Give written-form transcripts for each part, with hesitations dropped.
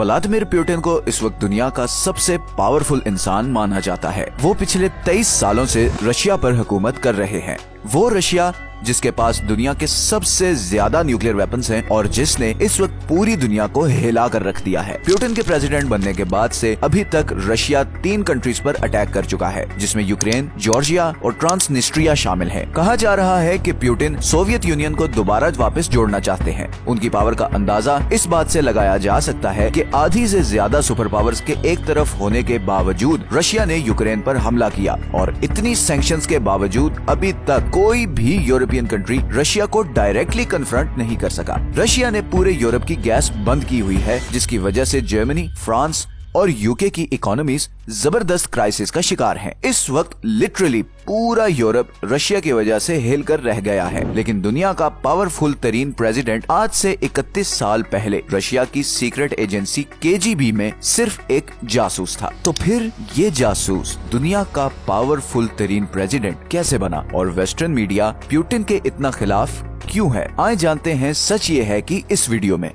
Vladimir Putin को इस वक्त दुनिया का सबसे पावरफुल इंसान माना जाता है। वो पिछले 23 सालों से रशिया पर हुकूमत कर रहे हैं। वो रशिया जिसके पास दुनिया के सबसे ज्यादा न्यूक्लियर वेपन्स हैं और जिसने इस वक्त पूरी दुनिया को हिला कर रख दिया है। पुतिन के प्रेसिडेंट बनने के बाद से अभी तक रशिया 3 कंट्रीज पर अटैक कर चुका है, जिसमें यूक्रेन, जॉर्जिया और ट्रांसनिस्ट्रिया शामिल है। कहा जा रहा है कि पुतिन सोवियत यूनियन को दोबारा वापस जोड़ना चाहते हैं। उनकी पावर का अंदाजा इस बात से लगाया जा सकता है कि आधी से ज्यादा सुपर पावर्स के एक तरफ होने के बावजूद रशिया ने यूक्रेन पर हमला किया और इतनी सैंक्शंस के बावजूद अभी तक कोई भी यूरोपियन कंट्री रशिया को डायरेक्टली कन्फ्रंट नहीं कर सका। रशिया ने पूरे यूरोप की गैस बंद की हुई है, जिसकी वजह से जर्मनी, फ्रांस और यूके की इकोनॉमीज जबरदस्त क्राइसिस का शिकार हैं। इस वक्त लिटरली पूरा यूरोप रशिया की वजह से हिल कर रह गया है। लेकिन दुनिया का पावरफुल तरीन प्रेसिडेंट आज से 31 साल पहले रशिया की सीक्रेट एजेंसी केजीबी में सिर्फ एक जासूस था। तो फिर ये जासूस दुनिया का पावरफुल तरीन प्रेसिडेंट कैसे बना और वेस्टर्न मीडिया पुतिन के इतना खिलाफ क्यों है? आए जानते हैं। सच ये है कि इस वीडियो में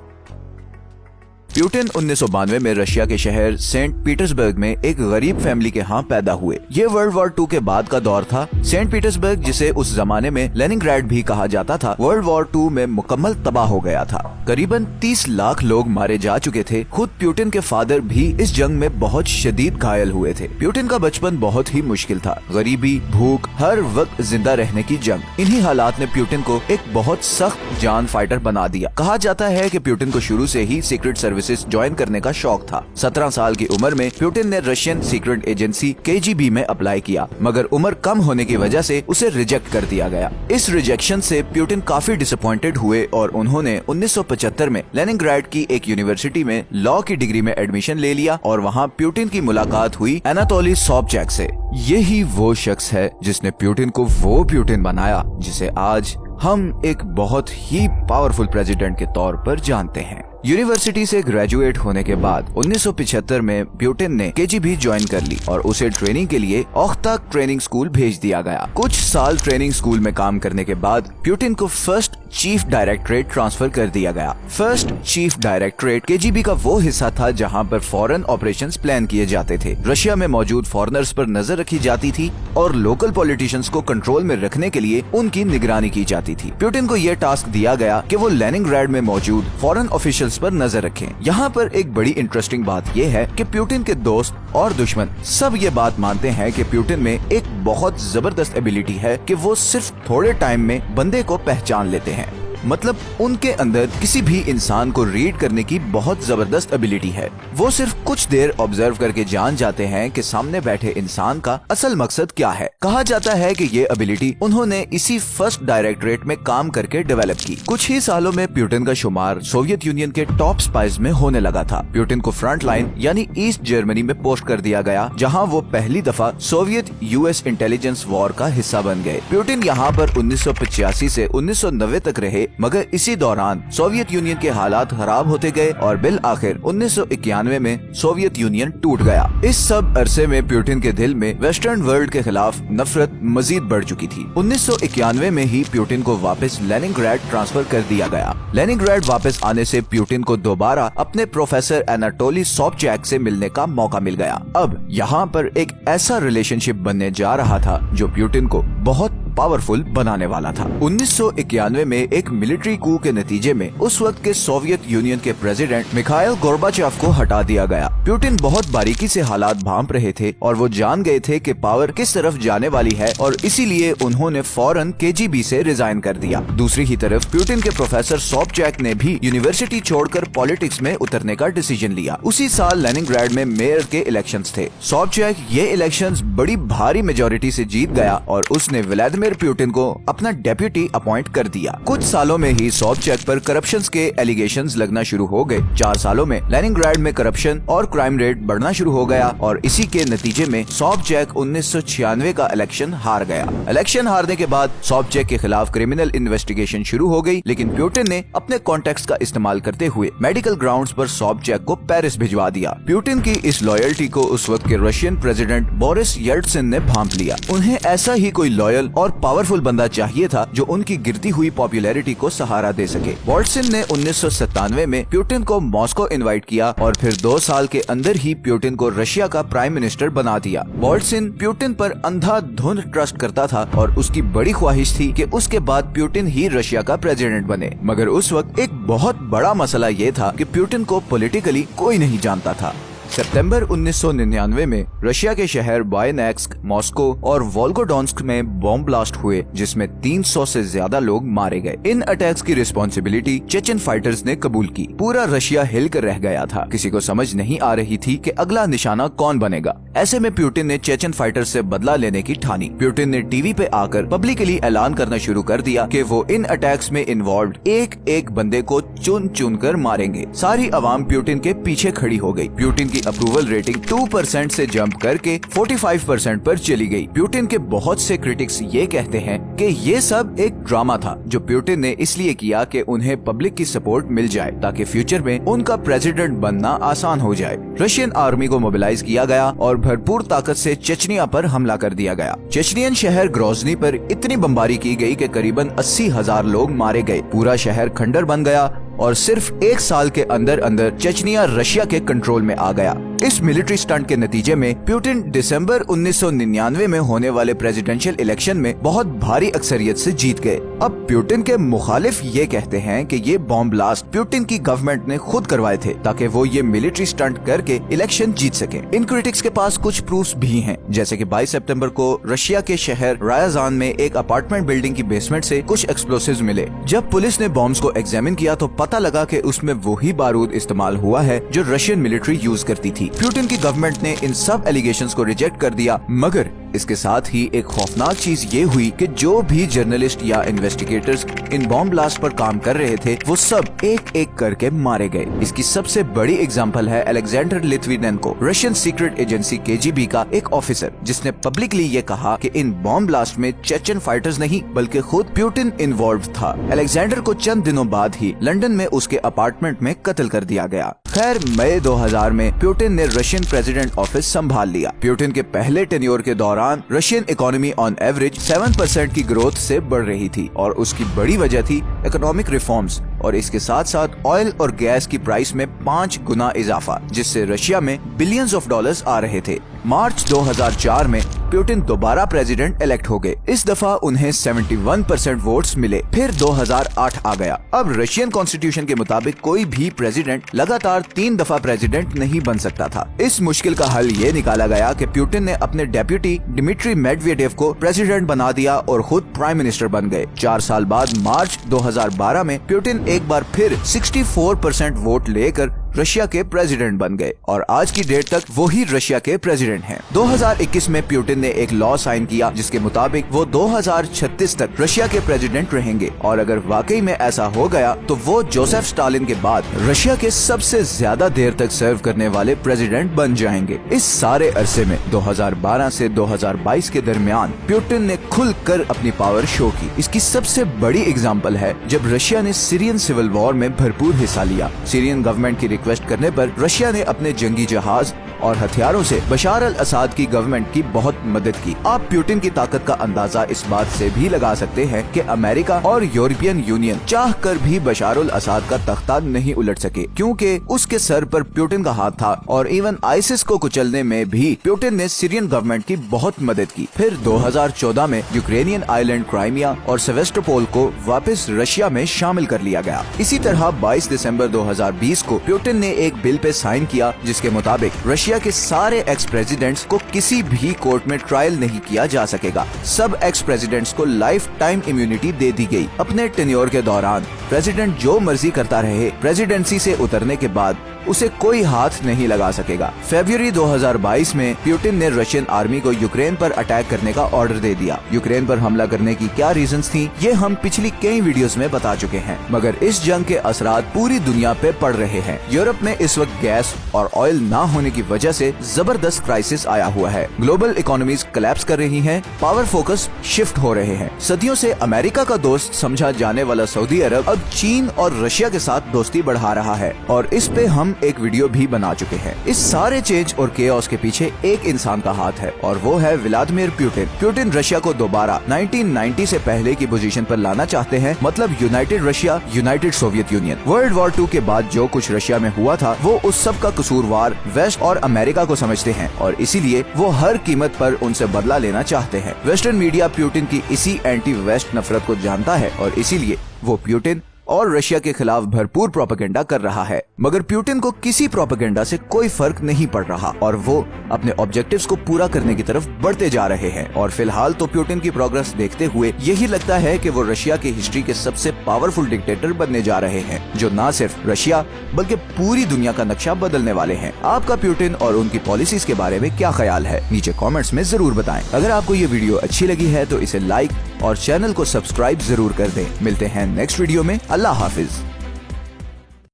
पुतिन 1992 में रशिया के शहर सेंट पीटर्सबर्ग में एक गरीब फैमिली के यहाँ पैदा हुए। ये वर्ल्ड वॉर 2 के बाद का दौर था। सेंट पीटर्सबर्ग, जिसे उस जमाने में लेनिनग्राड भी कहा जाता था, वर्ल्ड वॉर 2 में मुकम्मल तबाह हो गया था। करीबन 30 लाख लोग मारे जा चुके थे। खुद पुतिन के फादर भी इस जंग में बहुत शदीद घायल हुए थे। पुतिन का बचपन बहुत ही मुश्किल था। गरीबी, भूख, हर वक्त जिंदा रहने की जंग। इन्हीं हालात ने पुतिन को एक बहुत सख्त जान फाइटर बना दिया। कहा जाता है कि पुतिन को शुरू से ही सीक्रेट सर्विस ज्वाइन करने का शौक था। 17 साल की उम्र में पुतिन ने रशियन सीक्रेट एजेंसी केजीबी में अप्लाई किया, मगर उम्र कम होने की वजह से उसे रिजेक्ट कर दिया गया। इस रिजेक्शन से पुतिन काफी डिसअपॉइंटेड हुए और उन्होंने 1975 में लेनिनग्राड की एक यूनिवर्सिटी में लॉ की डिग्री में एडमिशन ले लिया और वहाँ पुतिन की मुलाकात हुई एनाटोली सोबचैक से। यही वो शख्स है जिसने पुतिन को वो पुतिन बनाया जिसे आज हम एक बहुत ही पावरफुल प्रेसिडेंट के तौर पर जानते हैं। यूनिवर्सिटी से ग्रेजुएट होने के बाद 1975 में पुतिन ने केजीबी ज्वाइन कर ली और उसे ट्रेनिंग के लिए ओख्ता ट्रेनिंग स्कूल भेज दिया गया। कुछ साल ट्रेनिंग स्कूल में काम करने के बाद पुतिन को फर्स्ट चीफ डायरेक्टरेट ट्रांसफर कर दिया गया। फर्स्ट चीफ डायरेक्टरेट केजीबी का वो हिस्सा था जहां पर फॉरेन ऑपरेशंस प्लान किए जाते थे। रशिया में मौजूद फॉरेनर्स पर नजर रखी जाती थी और लोकल पॉलिटिशियंस को कंट्रोल में रखने के लिए उनकी निगरानी की जाती थी। पुतिन को यह टास्क दिया गया कि वो लेनिनग्राड में मौजूद फॉरेन ऑफिशियल्स पर नजर रखें। यहाँ पर एक बड़ी इंटरेस्टिंग बात यह है कि पुतिन के दोस्त और दुश्मन सब ये बात मानते हैं कि पुतिन में एक बहुत जबरदस्त एबिलिटी है कि वो सिर्फ थोड़े टाइम में बंदे को पहचान लेते हैं। मतलब उनके अंदर किसी भी इंसान को रीड करने की बहुत जबरदस्त एबिलिटी है। वो सिर्फ कुछ देर ऑब्जर्व करके जान जाते हैं कि सामने बैठे इंसान का असल मकसद क्या है। कहा जाता है कि ये एबिलिटी उन्होंने इसी फर्स्ट डायरेक्टरेट में काम करके डेवलप की। कुछ ही सालों में पुतिन का शुमार सोवियत यूनियन के टॉप स्पाइज में होने लगा था। पुतिन को फ्रंट लाइन यानी ईस्ट जर्मनी में पोस्ट कर दिया गया, जहाँ वो पहली दफा सोवियत यूएस इंटेलिजेंस वॉर का हिस्सा बन गए। पुतिन यहाँ पर 1985 से 1990 तक रहे, मगर इसी दौरान सोवियत यूनियन के हालात खराब होते गए और बिल आखिर 1991 में सोवियत यूनियन टूट गया। इस सब अरसे में पुतिन के दिल में वेस्टर्न वर्ल्ड के खिलाफ नफरत मजीद बढ़ चुकी थी। 1991 में ही पुतिन को वापस लेनिनग्राड ट्रांसफर कर दिया गया। लेनिनग्राड वापस आने से पुतिन को दोबारा अपने प्रोफेसर एनाटोली सोबचैक से मिलने का मौका मिल गया। अब यहाँ पर एक ऐसा रिलेशनशिप बनने जा रहा था जो पुतिन को बहुत पावरफुल बनाने वाला था। 1991 में एक मिलिट्री कू के नतीजे में उस वक्त के सोवियत यूनियन के प्रेसिडेंट मिखाइल गोर्बाचेव को हटा दिया गया। पुतिन बहुत बारीकी से हालात भांप रहे थे और वो जान गए थे कि पावर किस तरफ जाने वाली है और इसीलिए उन्होंने फौरन केजीबी से रिजाइन कर दिया। दूसरी ही तरफ पुतिन के प्रोफेसर सोबचैक ने भी यूनिवर्सिटी छोड़कर पॉलिटिक्स में उतरने का डिसीजन लिया। उसी साल लेनिनग्राड में मेयर के इलेक्शंस थे। सोबचैक ये इलेक्शंस बड़ी भारी मेजोरिटी से जीत गया और उसने व्लादिमीर पुतिन को अपना डेप्यूटी अपॉइंट कर दिया। कुछ सालों में ही सोबचैक पर करप्शन के एलिगेशंस लगना शुरू हो गए। 4 सालों में लेनिनग्राड में करप्शन और क्राइम रेट बढ़ना शुरू हो गया और इसी के नतीजे में सोबचैक 1996 का इलेक्शन हार गया। इलेक्शन हारने के बाद सोबचैक के खिलाफ क्रिमिनल इन्वेस्टिगेशन शुरू हो गई, लेकिन पुतिन ने अपने कॉन्टेक्ट का इस्तेमाल करते हुए मेडिकल ग्राउंड्स पर सोबचैक को पेरिस भिजवा दिया। पुतिन की इस लॉयल्टी को उस वक्त के रशियन प्रेसिडेंट बोरिस येल्टसिन ने भांप लिया। उन्हें ऐसा ही कोई लॉयल और पावरफुल बंदा चाहिए था जो उनकी गिरती हुई पॉपुलैरिटी को सहारा दे सके। बोल्टसिन ने 1997 में पुतिन को मॉस्को इनवाइट किया और फिर 2 साल के अंदर ही पुतिन को रशिया का प्राइम मिनिस्टर बना दिया। बोल्टसिन पुतिन पर अंधाधुंध ट्रस्ट करता था और उसकी बड़ी ख्वाहिश थी कि उसके बाद पुतिन ही रशिया का प्रेसिडेंट बने। मगर उस वक्त एक बहुत बड़ा मसला ये था कि पुतिन को पॉलिटिकली कोई नहीं जानता था। सितंबर 1999 में रशिया के शहर बायनेक्स्क, मॉस्को और वोल्गोडोन्स्क में बॉम्ब ब्लास्ट हुए जिसमें 300 से ज्यादा लोग मारे गए। इन अटैक्स की रिस्पॉन्सिबिलिटी चेचन फाइटर्स ने कबूल की। पूरा रशिया हिलकर रह गया था। किसी को समझ नहीं आ रही थी कि अगला निशाना कौन बनेगा। ऐसे में पुतिन ने चेचन फाइटर्स से बदला लेने की ठानी। पुतिन ने टीवी पे आकर पब्लिकली ऐलान करना शुरू कर दिया कि वो इन अटैक्स में इन्वॉल्व एक एक बंदे को चुन चुन कर मारेंगे। सारी आवाम पुतिन के पीछे खड़ी हो गई। पुतिन की अप्रूवल रेटिंग 2% से जंप करके 45% पर चली गई। पुतिन के बहुत से क्रिटिक्स ये कहते हैं कि ये सब एक ड्रामा था जो पुतिन ने इसलिए किया कि उन्हें पब्लिक की सपोर्ट मिल जाए ताकि फ्यूचर में उनका प्रेसिडेंट बनना आसान हो जाए। रशियन आर्मी को मोबिलाइज किया गया और भरपूर ताकत से चेचनिया पर हमला कर दिया गया। चेचनियन शहर ग्रोजनी पर इतनी बमबारी की गई कि करीबन 80,000 लोग मारे गए। पूरा शहर खंडर बन गया और सिर्फ 1 साल के अंदर अंदर चेचनिया रशिया के कंट्रोल में आ गया। इस मिलिट्री स्टंट के नतीजे में पुतिन दिसंबर 1999 में होने वाले प्रेसिडेंशियल इलेक्शन में बहुत भारी अक्सरियत से जीत गए। अब पुतिन के मुखालिफ ये कहते हैं कि ये बॉम्ब ब्लास्ट पुतिन की गवर्नमेंट ने खुद करवाए थे ताकि वो ये मिलिट्री स्टंट करके इलेक्शन जीत सके। इन क्रिटिक्स के पास कुछ प्रूफ्स भी हैं, जैसे कि 22 सितंबर को रशिया के शहर रायाजान में एक अपार्टमेंट बिल्डिंग की बेसमेंट से कुछ एक्सप्लोसिव्स मिले। जब पुलिस ने बॉम्ब्स को एग्जामिन किया तो पता लगा कि उसमें वही बारूद इस्तेमाल हुआ है जो रशियन मिलिट्री यूज करती थी। पुतिन की गवर्नमेंट ने इन सब एलिगेशंस को रिजेक्ट कर दिया, मगर इसके साथ ही एक खौफनाक चीज ये हुई कि जो भी जर्नलिस्ट या इन्वेस्टिगेटर्स इन बॉम्ब ब्लास्ट पर काम कर रहे थे वो सब एक एक करके मारे गए। इसकी सबसे बड़ी एग्जांपल है Alexander Litvinenko, Russian secret agency KGB का एक ऑफिसर, जिसने पब्लिकली ये कहा कि इन बॉम्ब ब्लास्ट में चेचन फाइटर्स नहीं बल्कि खुद पुतिन इन्वॉल्व था। अलेक्जेंडर को चंद दिनों बाद ही लंदन में उसके अपार्टमेंट में कत्ल कर दिया गया। खैर, मई 2000 में पुतिन ने रशियन प्रेसिडेंट ऑफिस संभाल लिया। पुतिन के पहले टेन्योर के दौरान रशियन इकोनॉमी ऑन एवरेज 7% की ग्रोथ से बढ़ रही थी और उसकी बड़ी वजह थी इकोनॉमिक रिफॉर्म्स और इसके साथ साथ ऑयल और गैस की प्राइस में 5 गुना इजाफा, जिससे रशिया में बिलियंस ऑफ डॉलर्स आ रहे थे। मार्च 2004 में पुतिन दोबारा प्रेसिडेंट इलेक्ट हो गए। इस दफा उन्हें 71% वोट्स मिले। फिर 2008 आ गया। अब रशियन कॉन्स्टिट्यूशन के मुताबिक कोई भी प्रेसिडेंट लगातार 3 दफा प्रेसिडेंट नहीं बन सकता था। इस मुश्किल का हल ये निकाला गया कि पुतिन ने अपने डेप्यूटी डिमिट्री मेडवेडेव को प्रेसिडेंट बना दिया और खुद प्राइम मिनिस्टर बन गए। 4 साल बाद मार्च 2012 में पुतिन एक बार फिर 64% वोट लेकर रशिया के प्रेसिडेंट बन गए और आज की डेट तक वो ही रशिया के प्रेसिडेंट हैं। 2021 में पुतिन ने एक लॉ साइन किया जिसके मुताबिक वो 2036 तक रशिया के प्रेसिडेंट रहेंगे और अगर वाकई में ऐसा हो गया तो वो जोसेफ स्टालिन के बाद रशिया के सबसे ज्यादा देर तक सर्व करने वाले प्रेसिडेंट बन जाएंगे। इस सारे अरसे में 2012 से 2022 के दरमियान पुतिन ने खुलकर अपनी पावर शो की। इसकी सबसे बड़ी एग्जाम्पल है जब रशिया ने सीरियन सिविल वॉर में भरपूर हिस्सा लिया। सीरियन गवर्नमेंट की रिक्वेस्ट करने पर रशिया ने अपने जंगी जहाज और हथियारों से बशार अल असाद की गवर्नमेंट की बहुत मदद की। आप पुतिन की ताकत का अंदाजा इस बात से भी लगा सकते हैं कि अमेरिका और यूरोपियन यूनियन चाहकर भी बशार अल असाद का तख्ता नहीं उलट सके, क्योंकि उसके सर पर पुतिन का हाथ था और इवन आईसिस को कुचलने में भी पुतिन ने सीरियन गवर्नमेंट की बहुत मदद की। फिर 2014 में यूक्रेनियन आइलैंड क्राइमिया और सेवेस्टोपोल को वापस रशिया में शामिल कर लिया गया। इसी तरह 22 दिसंबर 2020 को पुतिन ने एक बिल पे साइन किया जिसके मुताबिक रशिया के सारे एक्स प्रेसिडेंट्स को किसी भी कोर्ट में ट्रायल नहीं किया जा सकेगा। सब एक्स प्रेसिडेंट्स को लाइफ टाइम इम्यूनिटी दे दी गई। अपने टेन्योर के दौरान प्रेसिडेंट जो मर्जी करता रहे, प्रेसिडेंसी से उतरने के बाद उसे कोई हाथ नहीं लगा सकेगा। फरवरी 2022 में पुतिन ने रशियन आर्मी को यूक्रेन पर अटैक करने का ऑर्डर दे दिया। यूक्रेन पर हमला करने की क्या रीजंस थी ये हम पिछली कई वीडियोस में बता चुके हैं, मगर इस जंग के असरात पूरी दुनिया पे पड़ रहे हैं। यूरोप में इस वक्त गैस और ऑयल ना होने की वजह से जबरदस्त क्राइसिस आया हुआ है। ग्लोबल इकोनॉमीज कोलैप्स कर रही हैं, पावर फोकस शिफ्ट हो रहे हैं। सदियों से अमेरिका का दोस्त समझा जाने वाला सऊदी अरब अब चीन और रशिया के साथ दोस्ती बढ़ा रहा है और इस पे हम एक वीडियो भी बना चुके हैं। इस सारे चेंज और केओस के पीछे एक इंसान का हाथ है और वो है व्लादिमीर पुतिन। पुतिन रशिया को दोबारा 1990 से पहले की पोजीशन पर लाना चाहते हैं, मतलब United Russia, United Soviet union. World war 2 के बाद जो कुछ रशिया में हुआ था वो उस सब का कसूरवार वेस्ट और अमेरिका को समझते हैं और इसीलिए वो हर कीमत पर उनसे बदला लेना चाहते हैं। वेस्टर्न मीडिया पुतिन की इसी एंटी वेस्ट नफरत को जानता है और इसीलिए वो पुतिन और रशिया के खिलाफ भरपूर प्रोपेगेंडा कर रहा है। मगर पुतिन को किसी प्रोपेगेंडा से कोई फर्क नहीं पड़ रहा और वो अपने ऑब्जेक्टिव्स को पूरा करने की तरफ बढ़ते जा रहे हैं। और फिलहाल तो पुतिन की प्रोग्रेस देखते हुए यही लगता है कि वो रशिया की हिस्ट्री के सबसे पावरफुल डिक्टेटर बनने जा रहे हैं, जो न सिर्फ रशिया बल्कि पूरी दुनिया का नक्शा बदलने वाले हैं। आपका पुतिन और उनकी पॉलिसीज के बारे में क्या ख्याल है, नीचे कॉमेंट्स में जरूर बताएं। अगर आपको ये वीडियो अच्छी लगी है तो इसे लाइक और चैनल को सब्सक्राइब जरूर कर दें। मिलते हैं नेक्स्ट वीडियो में। अल्लाह हाफिज।